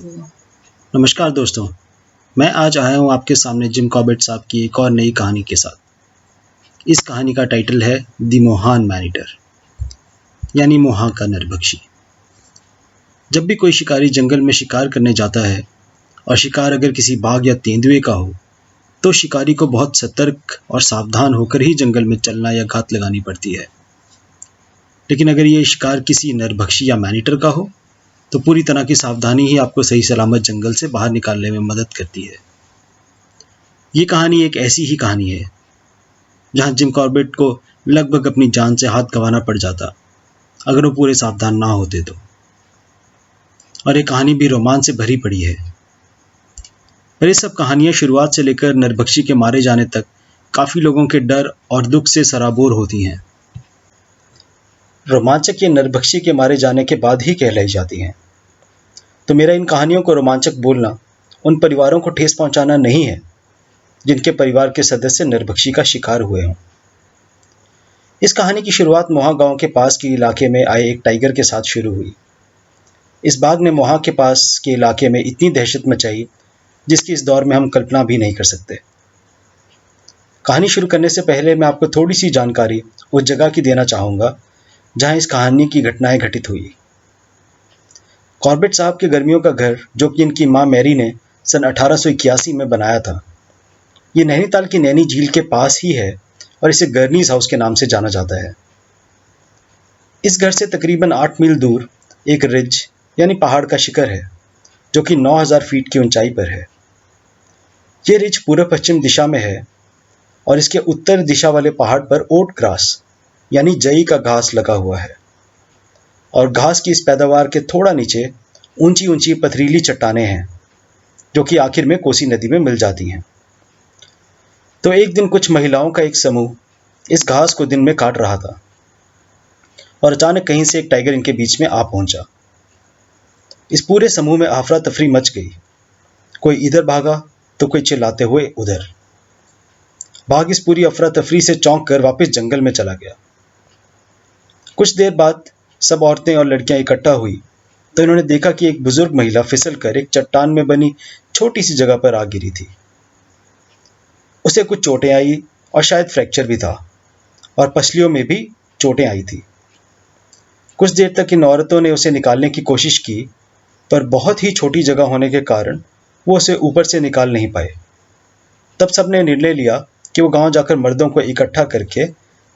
नमस्कार दोस्तों, मैं आज आया हूँ आपके सामने जिम कॉर्बेट साहब की एक और नई कहानी के साथ। इस कहानी का टाइटल है द मोहान मैन ईटर, यानी मोहा का नरभक्षी। जब भी कोई शिकारी जंगल में शिकार करने जाता है और शिकार अगर किसी बाघ या तेंदुए का हो, तो शिकारी को बहुत सतर्क और सावधान होकर ही जंगल में चलना या घात लगानी पड़ती है। लेकिन अगर ये शिकार किसी नरभक्षी या मैन ईटर का हो, तो पूरी तरह की सावधानी ही आपको सही सलामत जंगल से बाहर निकालने में मदद करती है। ये कहानी एक ऐसी ही कहानी है जहां जिम कॉर्बेट को लगभग अपनी जान से हाथ गंवाना पड़ जाता अगर वो पूरे सावधान ना होते तो। और ये कहानी भी रोमांच से भरी पड़ी है। पर ये सब कहानियां शुरुआत से लेकर नरभक्षी के मारे जाने तक काफी लोगों के डर और दुख से सराबोर होती हैं। रोमांचक ये नरभक्षी के मारे जाने के बाद ही कहलाई जाती हैं। तो मेरा इन कहानियों को रोमांचक बोलना उन परिवारों को ठेस पहुंचाना नहीं है जिनके परिवार के सदस्य नरभक्षी का शिकार हुए हों। इस कहानी की शुरुआत मोहा गांव के पास के इलाके में आए एक टाइगर के साथ शुरू हुई। इस बाघ ने मोहा के पास के इलाके में इतनी दहशत मचाई जिसकी इस दौर में हम कल्पना भी नहीं कर सकते। कहानी शुरू करने से पहले मैं आपको थोड़ी सी जानकारी उस जगह की देना चाहूँगा जहाँ इस कहानी की घटनाएं घटित हुई। कॉर्बेट साहब के गर्मियों का घर, जो कि इनकी माँ मैरी ने सन 1881 में बनाया था, ये नैनीताल की नैनी झील के पास ही है और इसे गर्नीज हाउस के नाम से जाना जाता है। इस घर से तकरीबन 8 मील दूर एक रिज यानी पहाड़ का शिखर है जो कि 9000 फीट की ऊंचाई पर है। ये रिज पूर्व पश्चिम दिशा में है और इसके उत्तर दिशा वाले पहाड़ पर ओट ग्रास यानी जई का घास लगा हुआ है और घास की इस पैदावार के थोड़ा नीचे ऊंची ऊंची पथरीली चट्टानें हैं जो कि आखिर में कोसी नदी में मिल जाती हैं। तो एक दिन कुछ महिलाओं का एक समूह इस घास को दिन में काट रहा था और अचानक कहीं से एक टाइगर इनके बीच में आ पहुंचा। इस पूरे समूह में अफरा तफरी मच गई। कोई इधर भागा तो कोई चिल्लाते हुए उधर। बाघ इस पूरी अफरा तफरी से चौंक कर वापस जंगल में चला गया। कुछ देर बाद सब औरतें और लड़कियां इकट्ठा हुई तो इन्होंने देखा कि एक बुजुर्ग महिला फिसल कर एक चट्टान में बनी छोटी सी जगह पर आ गिरी थी। उसे कुछ चोटें आई और शायद फ्रैक्चर भी था और पसलियों में भी चोटें आई थी। कुछ देर तक इन औरतों ने उसे निकालने की कोशिश की, पर बहुत ही छोटी जगह होने के कारण वो उसे ऊपर से निकाल नहीं पाए। तब सबने निर्णय लिया कि वो गांव जाकर मर्दों को इकट्ठा करके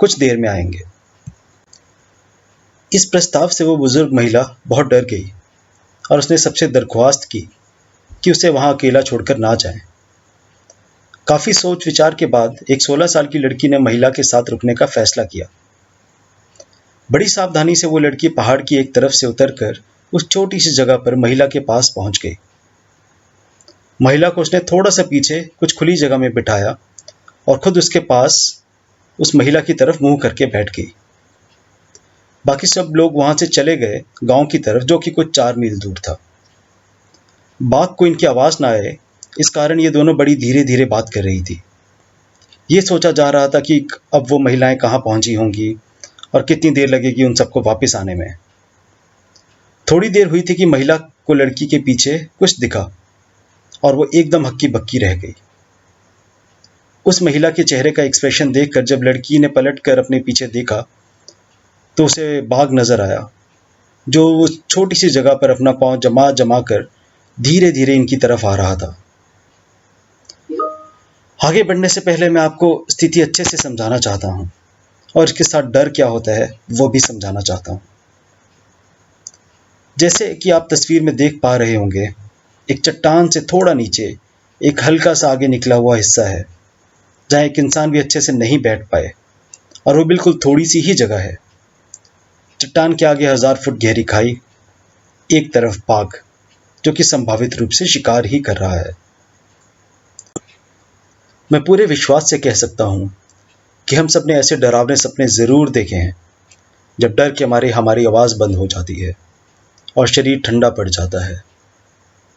कुछ देर में आएंगे। इस प्रस्ताव से वो बुजुर्ग महिला बहुत डर गई और उसने सबसे दरख्वास्त की कि उसे वहां अकेला छोड़कर ना जाए। काफी सोच विचार के बाद एक 16 साल की लड़की ने महिला के साथ रुकने का फैसला किया। बड़ी सावधानी से वो लड़की पहाड़ की एक तरफ से उतरकर उस छोटी सी जगह पर महिला के पास पहुंच गई। महिला को उसने थोड़ा सा पीछे कुछ खुली जगह में बिठाया और खुद उसके पास उस महिला की तरफ मुंह करके बैठ गई। बाकी सब लोग वहां से चले गए गांव की तरफ, जो कि कुछ 4 मील दूर था। बाघ को इनकी आवाज ना आए इस कारण ये दोनों बड़ी धीरे धीरे बात कर रही थी। ये सोचा जा रहा था कि अब वो महिलाएं कहाँ पहुंची होंगी और कितनी देर लगेगी उन सबको वापस आने में। थोड़ी देर हुई थी कि महिला को लड़की के पीछे कुछ दिखा और वो एकदम हक्की बक्की रह गई। उस महिला के चेहरे का एक्सप्रेशन देखकर जब लड़की ने पलटकर अपने पीछे देखा तो उसे बाघ नजर आया, जो उस छोटी सी जगह पर अपना पांव जमा जमा कर धीरे धीरे इनकी तरफ आ रहा था। आगे बढ़ने से पहले मैं आपको स्थिति अच्छे से समझाना चाहता हूं और इसके साथ डर क्या होता है वो भी समझाना चाहता हूं। जैसे कि आप तस्वीर में देख पा रहे होंगे, एक चट्टान से थोड़ा नीचे एक हल्का सा आगे निकला हुआ हिस्सा है जहां एक इंसान भी अच्छे से नहीं बैठ पाए और वो बिल्कुल थोड़ी सी ही जगह है। चट्टान के आगे 1000 फुट गहरी खाई, एक तरफ बाघ जो कि संभावित रूप से शिकार ही कर रहा है। मैं पूरे विश्वास से कह सकता हूं कि हम सब ने ऐसे डरावने सपने जरूर देखे हैं जब डर के मारे हमारी आवाज बंद हो जाती है और शरीर ठंडा पड़ जाता है,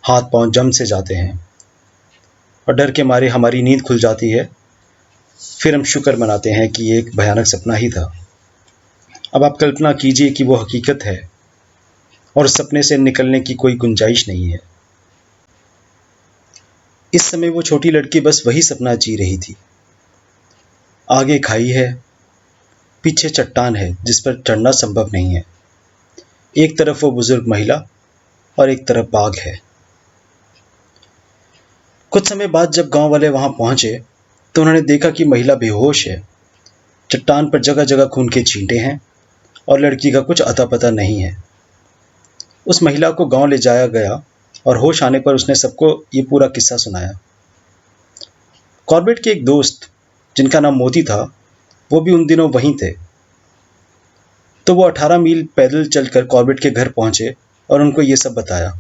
हाथ पांव जम से जाते हैं और डर के मारे हमारी नींद खुल जाती है। फिर हम शुक्र मनाते हैं कि ये एक भयानक सपना ही था। अब आप कल्पना कीजिए कि वो हकीकत है और उस सपने से निकलने की कोई गुंजाइश नहीं है। इस समय वो छोटी लड़की बस वही सपना जी रही थी। आगे खाई है, पीछे चट्टान है जिस पर चढ़ना संभव नहीं है। एक तरफ वो बुजुर्ग महिला और एक तरफ बाघ है। कुछ समय बाद जब गांव वाले वहां पहुंचे तो उन्होंने देखा कि महिला बेहोश है। चट्टान पर जगह जगह खून के छींटे हैं और लड़की का कुछ अता पता नहीं है। उस महिला को गांव ले जाया गया और होश आने पर उसने सबको ये पूरा किस्सा सुनाया। कॉर्बेट के एक दोस्त जिनका नाम मोती था, वो भी उन दिनों वहीं थे। तो वो 18 मील पैदल चलकर कॉर्बेट के घर पहुंचे और उनको ये सब बताया।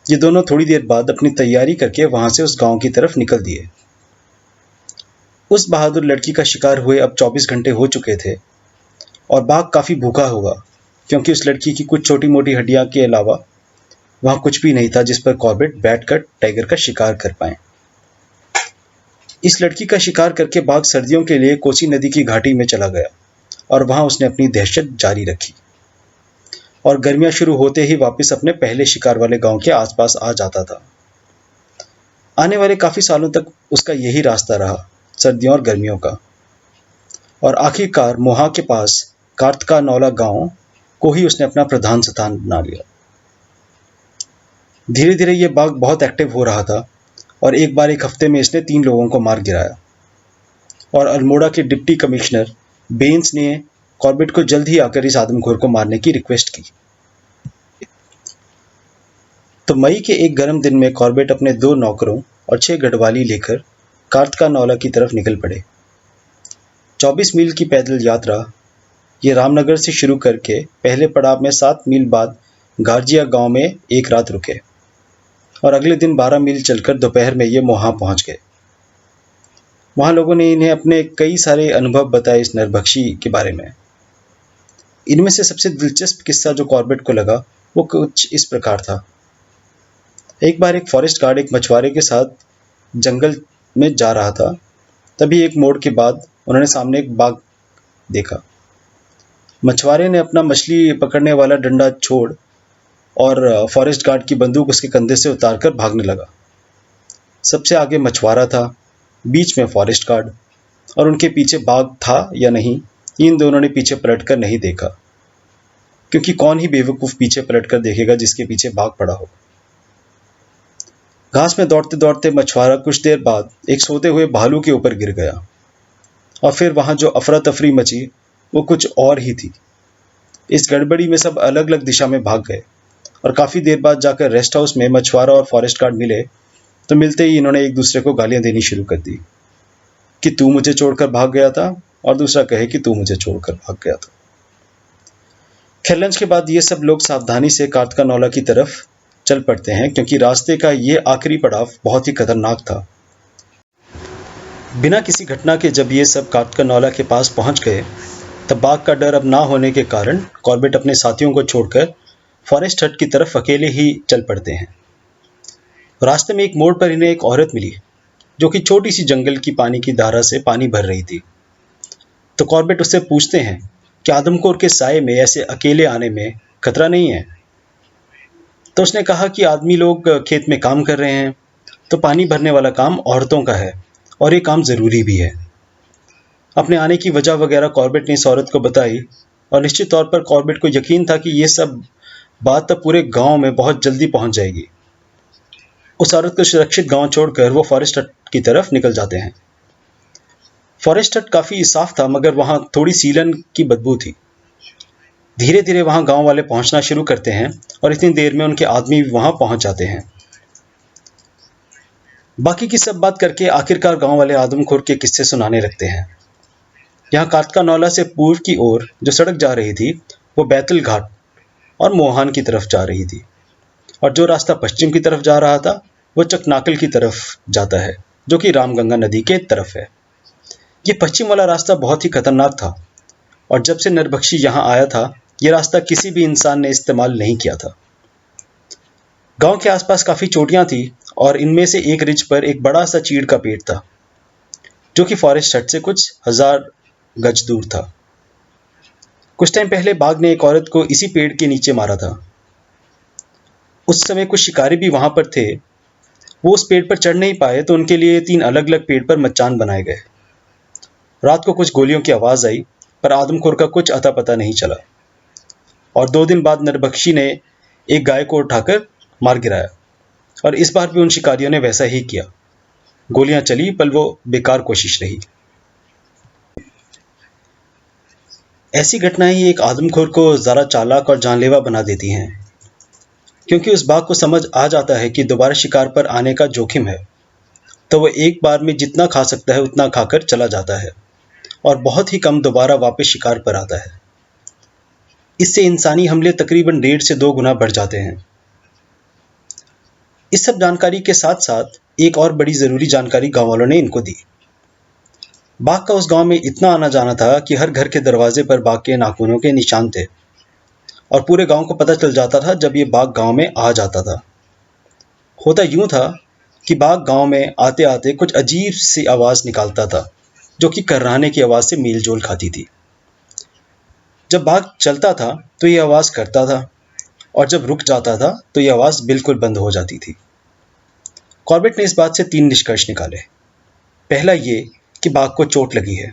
ये दोनों थोड़ी देर बाद अपनी तैयारी करके वहां से उस गांव की तरफ निकल दिए। उस बहादुर लड़की का शिकार हुए अब 24 घंटे हो चुके थे और बाघ काफी भूखा होगा, क्योंकि उस लड़की की कुछ छोटी मोटी हड्डियां के अलावा वहां कुछ भी नहीं था जिस पर कॉर्बेट बैठकर टाइगर का शिकार कर पाए। इस लड़की का शिकार करके बाघ सर्दियों के लिए कोसी नदी की घाटी में चला गया और वहां उसने अपनी दहशत जारी रखी और गर्मियां शुरू होते ही वापस अपने पहले शिकार वाले गांव के आसपास आ जाता था। आने वाले काफी सालों तक उसका यही रास्ता रहा, सर्दियों और गर्मियों का। और आखिरकार मोहा के पास कार्तकानौला गांव को ही उसने अपना प्रधान स्थान बना लिया। धीरे धीरे ये बाघ बहुत एक्टिव हो रहा था और एक बार एक हफ्ते में इसने 3 लोगों को मार गिराया और अल्मोड़ा के डिप्टी कमिश्नर बेंस ने कॉर्बेट को जल्द ही आकर इस आदमखोर को मारने की रिक्वेस्ट की। तो मई के एक गर्म दिन में कॉर्बेट अपने 2 नौकरों और 6 गढ़वाली लेकर कार्तकानौला की तरफ निकल पड़े। 24 मील की पैदल यात्रा ये रामनगर से शुरू करके पहले पड़ाव में 7 मील बाद गारजिया गांव में एक रात रुके और अगले दिन 12 मील चलकर दोपहर में ये मोहा पहुंच गए। वहां लोगों ने इन्हें अपने कई सारे अनुभव बताए इस नरभक्षी के बारे में। इनमें से सबसे दिलचस्प किस्सा जो कॉर्बेट को लगा वो कुछ इस प्रकार था। एक बार एक फॉरेस्ट गार्ड एक मछुआरे के साथ जंगल में जा रहा था। तभी एक मोड़ के बाद उन्होंने सामने एक बाघ देखा। मछुआरे ने अपना मछली पकड़ने वाला डंडा छोड़ और फॉरेस्ट गार्ड की बंदूक उसके कंधे से उतारकर भागने लगा। सबसे आगे मछुआरा था, बीच में फॉरेस्ट गार्ड और उनके पीछे बाघ था या नहीं, इन दोनों ने पीछे पलटकर नहीं देखा, क्योंकि कौन ही बेवकूफ पीछे पलटकर देखेगा जिसके पीछे बाघ पड़ा हो। घास में दौड़ते दौड़ते मछुआरा कुछ देर बाद एक सोते हुए भालू के ऊपर गिर गया और फिर वहां जो अफरा तफरी मची वो कुछ और ही थी। इस गड़बड़ी में सब अलग अलग दिशा में भाग गए और काफी देर बाद जाकर रेस्ट हाउस में मछुआरा और फॉरेस्ट गार्ड मिले तो मिलते ही इन्होंने एक दूसरे को गालियां देनी शुरू कर दी कि तू मुझे छोड़कर भाग गया था और दूसरा कहे कि तू मुझे छोड़कर भाग गया था। खैर लंच के बाद ये सब लोग सावधानी से कार्तकानौला की तरफ चल पड़ते हैं, क्योंकि रास्ते का ये आखिरी पड़ाव बहुत ही खतरनाक था। बिना किसी घटना के जब ये सब कार्तकानौला के पास पहुंच गए तब बाघ का डर अब ना होने के कारण कॉर्बेट अपने साथियों को छोड़कर फॉरेस्ट हट की तरफ अकेले ही चल पड़ते हैं। रास्ते में एक मोड़ पर इन्हें एक औरत मिली जो कि छोटी सी जंगल की पानी की धारा से पानी भर रही थी। तो कॉर्बेट उससे पूछते हैं कि आदमखोर के साए में ऐसे अकेले आने में खतरा नहीं है। तो उसने कहा कि आदमी लोग खेत में काम कर रहे हैं तो पानी भरने वाला काम औरतों का है और ये काम ज़रूरी भी है। अपने आने की वजह वगैरह कॉर्बेट ने इस औरत को बताई और निश्चित तौर पर कॉर्बेट को यकीन था कि ये सब बात तब पूरे गांव में बहुत जल्दी पहुंच जाएगी। उस औरत को सुरक्षित गांव छोड़कर वो फॉरेस्ट हट की तरफ निकल जाते हैं। फॉरेस्ट हट काफ़ी साफ था मगर वहाँ थोड़ी सीलन की बदबू थी। धीरे धीरे वहाँ गांव वाले पहुँचना शुरू करते हैं और इतनी देर में उनके आदमी भी वहाँ पहुँच जाते हैं। बाकी की सब बात करके आखिरकार गांव वाले आदमखोर के किस्से सुनाने लगते हैं। यहाँ कार्तकानौला से पूर्व की ओर जो सड़क जा रही थी वो बैतल घाट और मोहान की तरफ जा रही थी और जो रास्ता पश्चिम की तरफ जा रहा था वो चकनाकल की तरफ जाता है जो कि रामगंगा नदी के तरफ है। ये पश्चिम वाला रास्ता बहुत ही खतरनाक था और जब से नरभक्षी यहाँ आया था ये रास्ता किसी भी इंसान ने इस्तेमाल नहीं किया था। गांव के आसपास काफ़ी चोटियाँ थी और इनमें से एक रिज पर एक बड़ा सा चीड़ का पेड़ था जो कि फॉरेस्ट हट से कुछ 1000 गज दूर था। कुछ टाइम पहले बाघ ने एक औरत को इसी पेड़ के नीचे मारा था। उस समय कुछ शिकारी भी वहां पर थे वो उस पेड़ पर चढ़ नहीं पाए तो उनके लिए 3 अलग-अलग पेड़ पर मचान बनाए गए। रात को कुछ गोलियों की आवाज़ आई, पर आदमखोर का कुछ अता-पता नहीं चला और 2 दिन बाद नरबख्शी ने एक गाय को उठाकर मार गिराया और इस बार भी उन शिकारियों ने वैसा ही किया। गोलियां चली पर वो बेकार कोशिश रही। ऐसी घटनाएं ही एक आदमखोर को ज़्यादा चालाक और जानलेवा बना देती हैं, क्योंकि उस बाघ को समझ आ जाता है कि दोबारा शिकार पर आने का जोखिम है, तो वह एक बार में जितना खा सकता है उतना खाकर चला जाता है और बहुत ही कम दोबारा वापस शिकार पर आता है। इससे इंसानी हमले तकरीबन 1.5 से 2 गुना बढ़ जाते हैं। इस सब जानकारी के साथ साथ एक और बड़ी ज़रूरी जानकारी गांव वालों ने इनको दी। बाघ का उस गांव में इतना आना जाना था कि हर घर के दरवाजे पर बाघ के नाखूनों के निशान थे और पूरे गांव को पता चल जाता था जब ये बाघ गांव में आ जाता था। होता यूं था कि बाघ गांव में आते आते कुछ अजीब सी आवाज़ निकालता था, जो कि कर्राने की आवाज़ से मेल जोल खाती थी। जब बाघ चलता था तो ये आवाज़ करता था और जब रुक जाता था तो ये आवाज़ बिल्कुल बंद हो जाती थी। कॉर्बेट ने इस बात से 3 निष्कर्ष निकाले। पहला ये कि बाघ को चोट लगी है।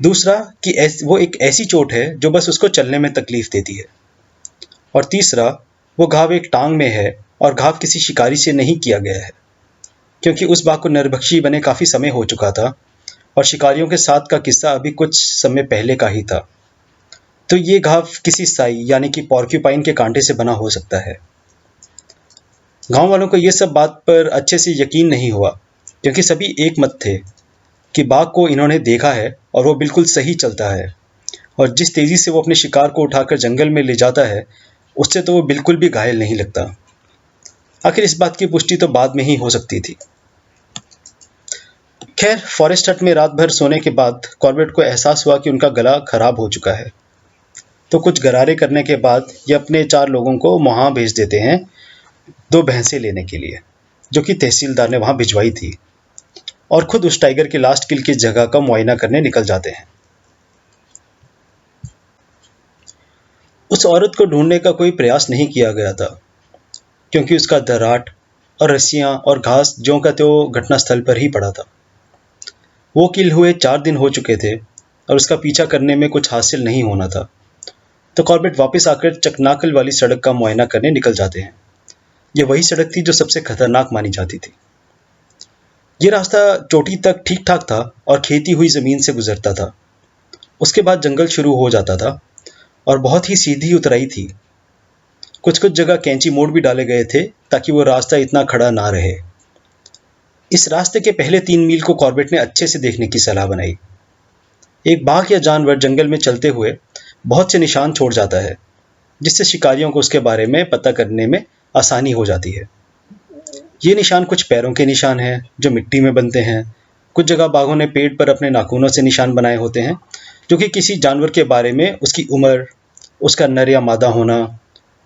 दूसरा कि वो एक ऐसी चोट है जो बस उसको चलने में तकलीफ देती है। और तीसरा, वो घाव एक टांग में है और घाव किसी शिकारी से नहीं किया गया है, क्योंकि उस बाघ को नरभक्षी बने काफ़ी समय हो चुका था और शिकारियों के साथ का किस्सा अभी कुछ समय पहले का ही था। तो ये घाव किसी साई यानी कि पॉर्क्यूपाइन के कांटे से बना हो सकता है। गांव वालों को ये सब बात पर अच्छे से यकीन नहीं हुआ, क्योंकि सभी एक मत थे कि बाघ को इन्होंने देखा है और वो बिल्कुल सही चलता है और जिस तेज़ी से वो अपने शिकार को उठाकर जंगल में ले जाता है, उससे तो वो बिल्कुल भी घायल नहीं लगता। आखिर इस बात की पुष्टि तो बाद में ही हो सकती थी। खैर, फॉरेस्ट हट में रात भर सोने के बाद कॉर्बेट को एहसास हुआ कि उनका गला खराब हो चुका है। तो कुछ गरारे करने के बाद ये अपने 4 लोगों को वहाँ भेज देते हैं 2 भैंसें लेने के लिए, जो कि तहसीलदार ने वहाँ भिजवाई थी, और खुद उस टाइगर के लास्ट किल की जगह का मुआयना करने निकल जाते हैं। उस औरत को ढूंढने का कोई प्रयास नहीं किया गया था, क्योंकि उसका दराट और रस्सियां और घास ज्यों का त्यों घटनास्थल पर ही पड़ा था। वो किल हुए 4 दिन हो चुके थे और उसका पीछा करने में कुछ हासिल नहीं होना था। तो कॉर्बेट वापस आकर चकनाकल वाली सड़क का मुआयना करने निकल जाते हैं। ये वही सड़क थी जो सबसे खतरनाक मानी जाती थी। ये रास्ता चोटी तक ठीक ठाक था और खेती हुई ज़मीन से गुजरता था। उसके बाद जंगल शुरू हो जाता था और बहुत ही सीधी उतराई थी। कुछ कुछ जगह कैंची मोड़ भी डाले गए थे ताकि वो रास्ता इतना खड़ा ना रहे। इस रास्ते के पहले 3 मील को कॉर्बेट ने अच्छे से देखने की सलाह बनाई। एक बाघ या जानवर जंगल में चलते हुए बहुत से निशान छोड़ जाता है, जिससे शिकारियों को उसके बारे में पता करने में आसानी हो जाती है। ये निशान कुछ पैरों के निशान हैं जो मिट्टी में बनते हैं। कुछ जगह बाघों ने पेड़ पर अपने नाखूनों से निशान बनाए होते हैं, जो कि किसी जानवर के बारे में उसकी उम्र, उसका नर या मादा होना,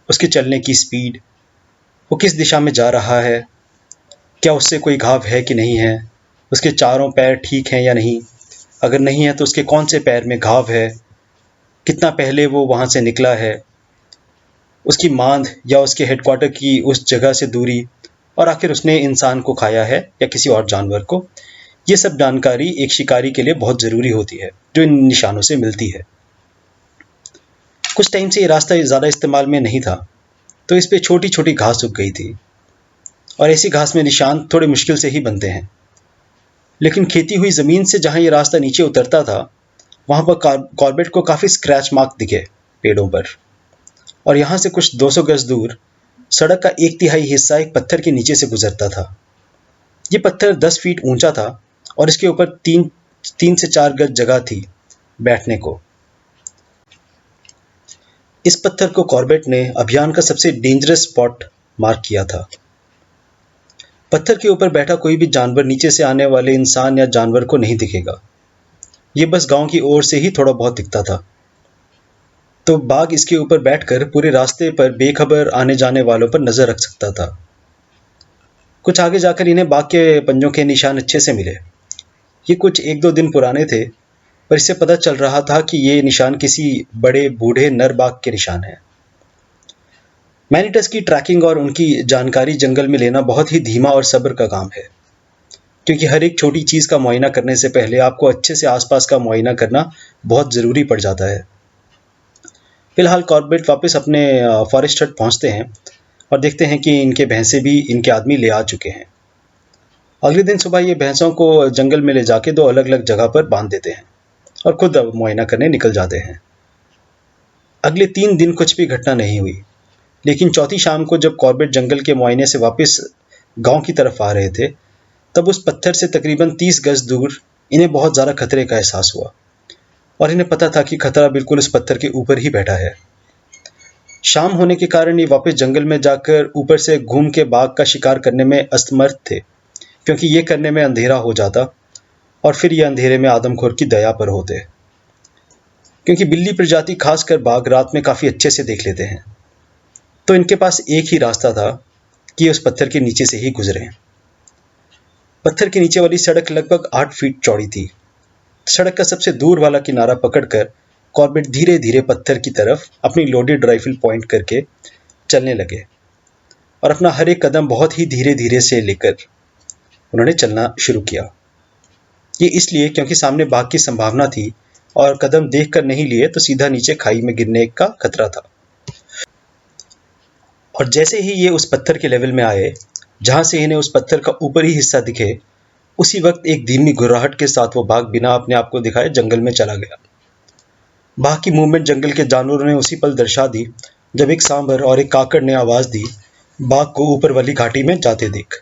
उसके चलने की स्पीड, वो किस दिशा में जा रहा है, क्या उससे कोई घाव है कि नहीं है, उसके चारों पैर ठीक हैं या नहीं, अगर नहीं है तो उसके कौन से पैर में घाव है, कितना पहले वो वहाँ से निकला है, उसकी मांद या उसके हेडक्वार्टर की उस जगह से दूरी, और आखिर उसने इंसान को खाया है या किसी और जानवर को। ये सब जानकारी एक शिकारी के लिए बहुत ज़रूरी होती है, जो इन निशानों से मिलती है। कुछ टाइम से ये रास्ता ज़्यादा इस्तेमाल में नहीं था, तो इस पे छोटी छोटी घास उग गई थी और ऐसी घास में निशान थोड़े मुश्किल से ही बनते हैं। लेकिन खेती हुई ज़मीन से जहाँ ये रास्ता नीचे उतरता था, वहाँ पर कॉर्बेट को काफ़ी स्क्रैच मार्क दिखे पेड़ों पर, और यहाँ से कुछ 200 गज दूर सड़क का 1/3 हिस्सा एक पत्थर के नीचे से गुजरता था। ये पत्थर 10 फीट ऊंचा था और इसके ऊपर 3 से 4 गज जगह थी बैठने को। इस पत्थर को कॉर्बेट ने अभियान का सबसे डेंजरस स्पॉट मार्क किया था। पत्थर के ऊपर बैठा कोई भी जानवर नीचे से आने वाले इंसान या जानवर को नहीं दिखेगा। ये बस गांव की ओर से ही थोड़ा बहुत दिखता था। तो बाघ इसके ऊपर बैठकर पूरे रास्ते पर बेखबर आने जाने वालों पर नजर रख सकता था। कुछ आगे जाकर इन्हें बाघ के पंजों के निशान अच्छे से मिले। ये कुछ 1-2 दिन पुराने थे, पर इससे पता चल रहा था कि ये निशान किसी बड़े बूढ़े नर बाघ के निशान हैं। मैनीटस की ट्रैकिंग और उनकी जानकारी जंगल में लेना बहुत ही धीमा और सब्र का काम है, क्योंकि हर एक छोटी चीज़ का मुआयना करने से पहले आपको अच्छे से आसपास का मुआयना करना बहुत ज़रूरी पड़ जाता है। फिलहाल कॉर्बेट वापस अपने फॉरेस्ट हट पहुंचते हैं और देखते हैं कि इनके भैंसे भी इनके आदमी ले आ चुके हैं। अगले दिन सुबह ये भैंसों को जंगल में ले जाके दो अलग अलग जगह पर बांध देते हैं और खुद अब मुआयना करने निकल जाते हैं। अगले 3 दिन कुछ भी घटना नहीं हुई, लेकिन चौथी शाम को जब कॉर्बेट जंगल के मुआयने से वापस गांव की तरफ आ रहे थे, तब उस पत्थर से तकरीबन 30 गज दूर इन्हें बहुत ज़्यादा खतरे का एहसास हुआ और इन्हें पता था कि खतरा बिल्कुल उस पत्थर के ऊपर ही बैठा है। शाम होने के कारण ये वापस जंगल में जाकर ऊपर से घूम के बाघ का शिकार करने में असमर्थ थे, क्योंकि ये करने में अंधेरा हो जाता और फिर ये अंधेरे में आदमखोर की दया पर होते, क्योंकि बिल्ली प्रजाति खासकर बाघ रात में काफ़ी अच्छे से देख लेते हैं। तो इनके पास एक ही रास्ता था कि ये उस पत्थर के नीचे से ही गुजरें। पत्थर के नीचे वाली सड़क लगभग 8 फीट चौड़ी थी। सड़क का सबसे दूर वाला किनारा पकड़कर कॉर्बेट धीरे धीरे पत्थर की तरफ अपनी लोडेड राइफल पॉइंट करके चलने लगे और अपना हर एक कदम बहुत ही धीरे धीरे से लेकर उन्होंने चलना शुरू किया। ये इसलिए क्योंकि सामने बाघ की संभावना थी और कदम देखकर नहीं लिए तो सीधा नीचे खाई में गिरने का खतरा था। और जैसे ही ये उस पत्थर के लेवल में आए जहां से इन्हें उस पत्थर का ऊपरी हिस्सा दिखे, उसी वक्त एक धीमी गुर्राहट के साथ वो बाघ बिना अपने आप को दिखाए जंगल में चला गया। बाघ की मूवमेंट जंगल के जानवरों ने उसी पल दर्शा दी जब एक सांभर और एक काकड़ ने आवाज दी, बाघ को ऊपर वाली घाटी में जाते देख।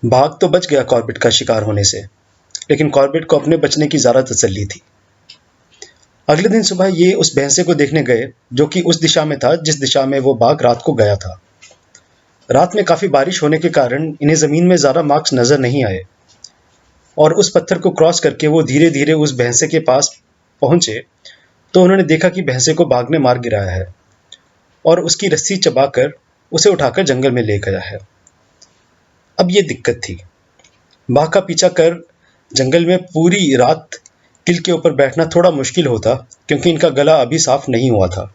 बाघ तो बच गया कॉर्बेट का शिकार होने से, लेकिन कॉर्बेट को अपने बचने की ज्यादा तसल्ली थी। अगले दिन सुबह ये उस भैंसे को देखने गए जो कि उस दिशा में था जिस दिशा में वो बाघ रात को गया था। रात में काफी बारिश होने के कारण इन्हें जमीन में ज्यादा मार्क्स नजर नहीं आए और उस पत्थर को क्रॉस करके वो धीरे धीरे उस भैंसे के पास पहुंचे तो उन्होंने देखा कि भैंसे को बाघ ने मार गिराया है और उसकी रस्सी चबाकर उसे उठाकर जंगल में ले गया है। अब ये दिक्कत थी, बाघ का पीछा कर जंगल में पूरी रात किल के ऊपर बैठना थोड़ा मुश्किल होता, क्योंकि इनका गला अभी साफ नहीं हुआ था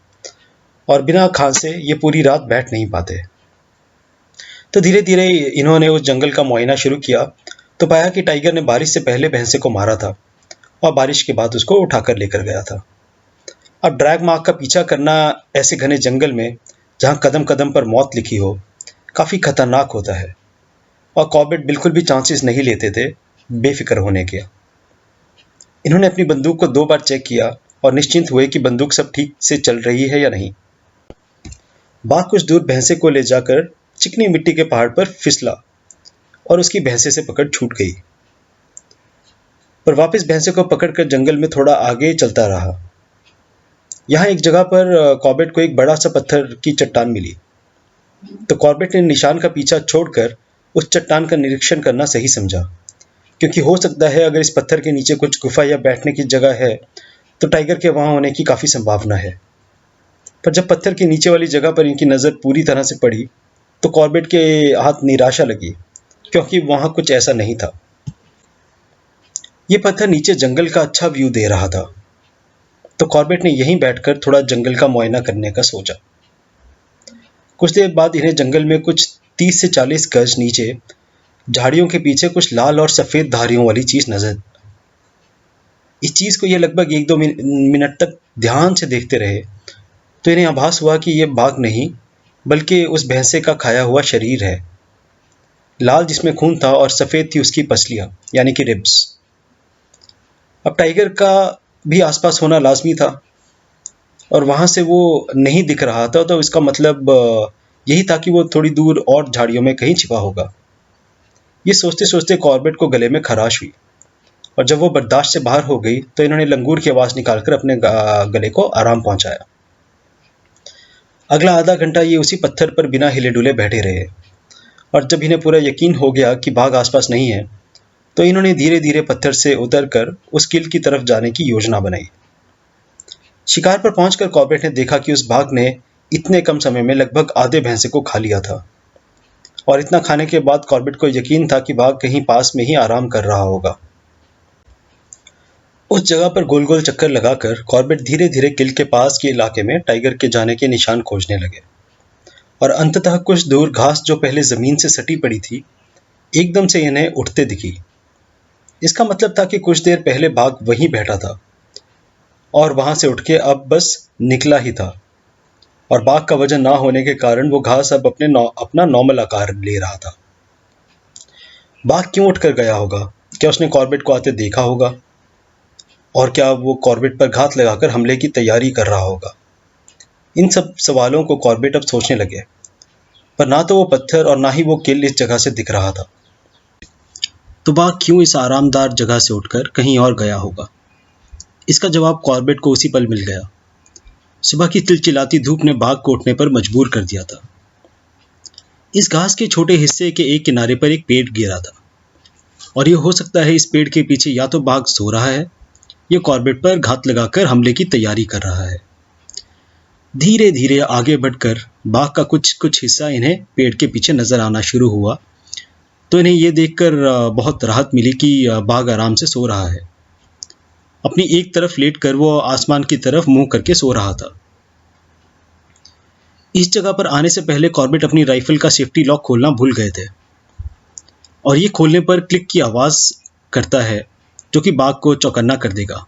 और बिना खांसे ये पूरी रात बैठ नहीं पाते। तो धीरे धीरे इन्होंने उस जंगल का मुआयना शुरू किया तो पाया कि टाइगर ने बारिश से पहले भैंसे को मारा था और बारिश के बाद उसको उठाकर लेकर गया था। अब ड्रैग मार्क का पीछा करना ऐसे घने जंगल में जहां कदम कदम पर मौत लिखी हो काफी खतरनाक होता है और कॉर्बेट बिल्कुल भी चांसेस नहीं लेते थे बेफिक्र होने के। इन्होंने अपनी बंदूक को 2 बार चेक किया और निश्चिंत हुए कि बंदूक सब ठीक से चल रही है या नहीं। बाघ कुछ दूर भैंसे को ले जाकर चिकनी मिट्टी के पहाड़ पर फिसला और उसकी भैंसे से पकड़ छूट गई, पर वापस भैंसे को पकड़कर जंगल में थोड़ा आगे चलता रहा। यहाँ एक जगह पर कॉर्बेट को एक बड़ा सा पत्थर की चट्टान मिली, तो कॉर्बेट ने निशान का पीछा छोड़कर उस चट्टान का निरीक्षण करना सही समझा, क्योंकि हो सकता है अगर इस पत्थर के नीचे कुछ गुफा या बैठने की जगह है तो टाइगर के वहां होने की काफी संभावना है। पर जब पत्थर के नीचे वाली जगह पर इनकी नजर पूरी तरह से पड़ी तो कॉर्बेट के हाथ निराशा लगी, क्योंकि वहां कुछ ऐसा नहीं था। ये पत्थर नीचे जंगल का अच्छा व्यू दे रहा था, तो कॉर्बेट ने यहीं बैठकर थोड़ा जंगल का मुआयना करने का सोचा। कुछ देर बाद इन्हें जंगल में कुछ 30 से 40 गज नीचे झाड़ियों के पीछे कुछ लाल और सफेद धारियों वाली चीज नजर। इस चीज को ये लगभग 1-2 मिनट तक ध्यान से देखते रहे तो इन्हें आभास हुआ कि यह बाघ नहीं बल्कि उस भैंसे का खाया हुआ शरीर है, लाल जिसमें खून था और सफेद थी उसकी पसलियां यानी कि रिब्स। अब टाइगर का भी आसपास होना लाजमी था और वहां से वो नहीं दिख रहा था, तो इसका मतलब यही था कि वो थोड़ी दूर और झाड़ियों में कहीं छिपा होगा। ये सोचते सोचते कॉर्बेट को गले में खराश हुई और जब वो बर्दाश्त से बाहर हो गई तो इन्होंने लंगूर की आवाज निकालकर अपने गले को आराम पहुंचाया। अगला आधा घंटा ये उसी पत्थर पर बिना हिले डुले बैठे रहे और जब इन्हें पूरा यकीन हो गया कि बाघ आसपास नहीं है तो इन्होंने धीरे धीरे पत्थर से उतरकर उस किल की तरफ जाने की योजना बनाई। शिकार पर पहुंचकर कॉर्बेट ने देखा कि उस बाघ ने इतने कम समय में लगभग आधे भैंसे को खा लिया था और इतना खाने के बाद कॉर्बेट को यकीन था कि बाघ कहीं पास में ही आराम कर रहा होगा। उस जगह पर गोल गोल चक्कर लगाकर कॉर्बेट धीरे धीरे किल के पास के इलाके में टाइगर के जाने के निशान खोजने लगे और अंततः कुछ दूर घास जो पहले जमीन से सटी पड़ी थी एकदम से इन्हें उठते दिखी। इसका मतलब था कि कुछ देर पहले बाघ वहीं बैठा था और वहां से उठ के अब बस निकला ही था और बाघ का वजन ना होने के कारण वो घास अब अपना नॉर्मल आकार ले रहा था। बाघ क्यों उठकर गया होगा? क्या उसने कॉर्बेट को आते देखा होगा? और क्या वो कॉर्बेट पर घात लगाकर हमले की तैयारी कर रहा होगा? इन सब सवालों को कॉर्बेट अब सोचने लगे, पर ना तो वो पत्थर और ना ही वो किल इस जगह से दिख रहा था। तो बाघ क्यों इस आरामदार जगह से उठकर कहीं और गया होगा? इसका जवाब कॉर्बेट को उसी पल मिल गया। सुबह की चिलचिलाती धूप ने बाघ को उठने पर मजबूर कर दिया था। इस घास के छोटे हिस्से के एक किनारे पर एक पेड़ गिरा था और यह हो सकता है इस पेड़ के पीछे या तो बाघ सो रहा है या कॉर्बेट पर घात लगाकर हमले की तैयारी कर रहा है। धीरे धीरे आगे बढ़कर बाघ का कुछ कुछ हिस्सा इन्हें पेड़ के पीछे नजर आना शुरू हुआ, तो इन्हें यह देखकर बहुत राहत मिली कि बाघ आराम से सो रहा है। अपनी एक तरफ लेटकर वो आसमान की तरफ मुंह करके सो रहा था। इस जगह पर आने से पहले कॉर्बेट अपनी राइफल का सेफ्टी लॉक खोलना भूल गए थे और ये खोलने पर क्लिक की आवाज करता है जो कि बाघ को चौकन्ना कर देगा।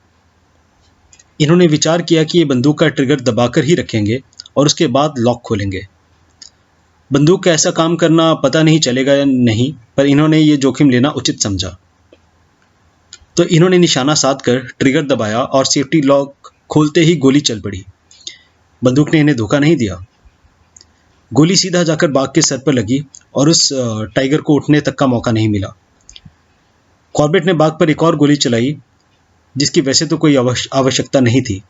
इन्होंने विचार किया कि ये बंदूक का ट्रिगर दबाकर ही रखेंगे और उसके बाद लॉक खोलेंगे। बंदूक का ऐसा काम करना पता नहीं चलेगा या नहीं, पर इन्होंने ये जोखिम लेना उचित समझा। तो इन्होंने निशाना साध कर ट्रिगर दबाया और सेफ्टी लॉक खोलते ही गोली चल पड़ी। बंदूक ने इन्हें धोखा नहीं दिया। गोली सीधा जाकर बाघ के सर पर लगी और उस टाइगर को उठने तक का मौका नहीं मिला। कॉर्बेट ने बाघ पर एक और गोली चलाई जिसकी वैसे तो कोई आवश्यकता नहीं थी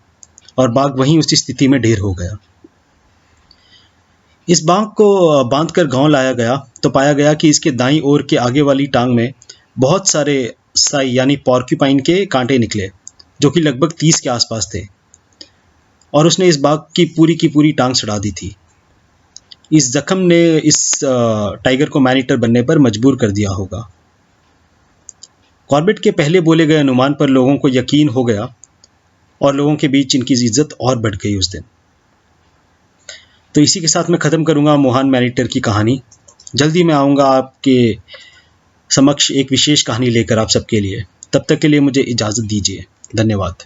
और बाघ वहीं उसी स्थिति में ढेर हो गया। इस बाघ को बांधकर गांव लाया गया तो पाया गया कि इसके दाईं ओर के आगे वाली टांग में बहुत सारे साई यानी पॉर्क्यूपाइन के कांटे निकले जो कि लगभग 30 के आसपास थे और उसने इस बाघ की पूरी टांग सड़ा दी थी। इस जख्म ने इस टाइगर को मैन ईटर बनने पर मजबूर कर दिया होगा। कॉर्बेट के पहले बोले गए अनुमान पर लोगों को यकीन हो गया और लोगों के बीच इनकी इज्जत और बढ़ गई उस दिन। तो इसी के साथ मैं ख़त्म करूंगा महान मैन ईटर की कहानी। जल्दी मैं आऊँगा आपके समक्ष एक विशेष कहानी लेकर आप सबके लिए। तब तक के लिए मुझे इजाज़त दीजिए। धन्यवाद।